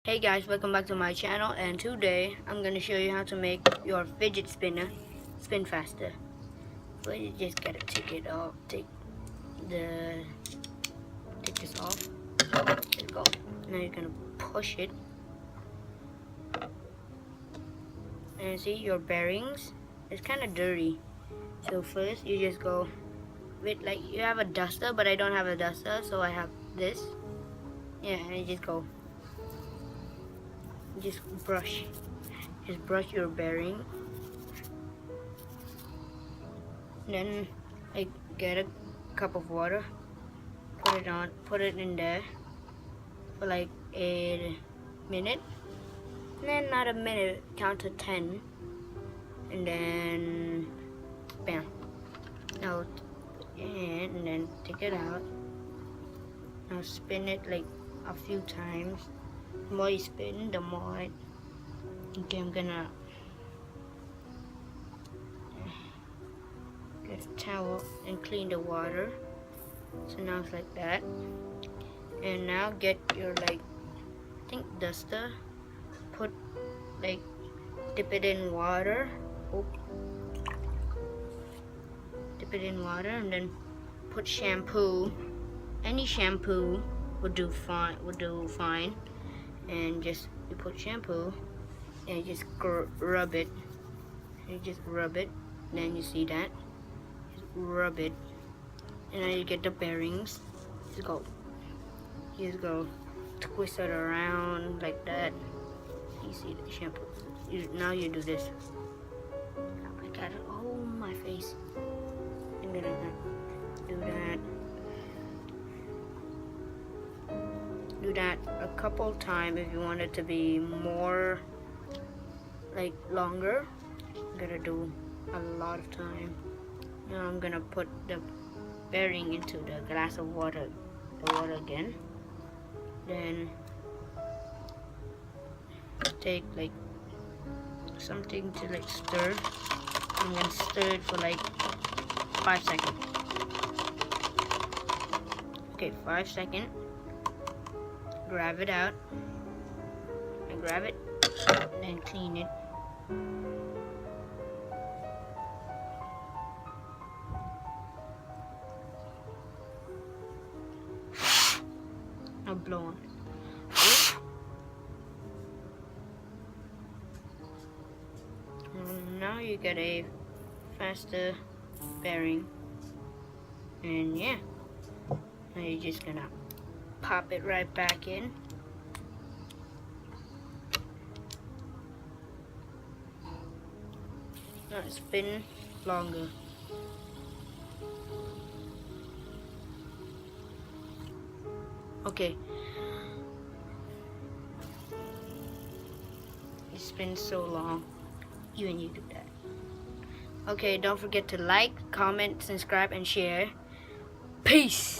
Hey guys, welcome back to my channel, and today I'm going to show you how to make your fidget spinner spin faster. But you just gotta take it off, take this off. There you go. Now you're gonna push it, and see your bearings. It's kind of dirty. So first you just go with, like, you have a duster, but I don't have a duster, so I have this. Yeah, and you just go. Just brush your bearing. Then I get a cup of water, put it in there for like a minute, and then another minute, count to 10, and then bam. Now and then take it out. Now spin it like a few times. The more you spin, the more okay, I'm gonna get a towel and clean the water. So now it's like that. And now get your, like, I think duster, dip it in water. Dip it in water, and then put shampoo. Any shampoo would do fine. And just you put shampoo and you just rub it. Then you see that. Just rub it, and then you get the bearings. Just go twist it around like that. You see the shampoo. Now you do this. I got it all on my face. I'm gonna do that. Do that a couple times if you want it to be more, like, longer. I'm gonna do a lot of time. Now I'm gonna put the bearing into the glass of water, again. Then take, like, something to, like, stir. I'm gonna stir it for like 5 seconds. Okay, 5 seconds. Grab it out. And grab it. And then clean it. Now blow on it. Now you get a faster bearing. And yeah. Now you're just gonna pop it right back in. Now spin longer. Okay. It spins so long. Even you do that. Okay, don't forget to like, comment, subscribe, and share. Peace!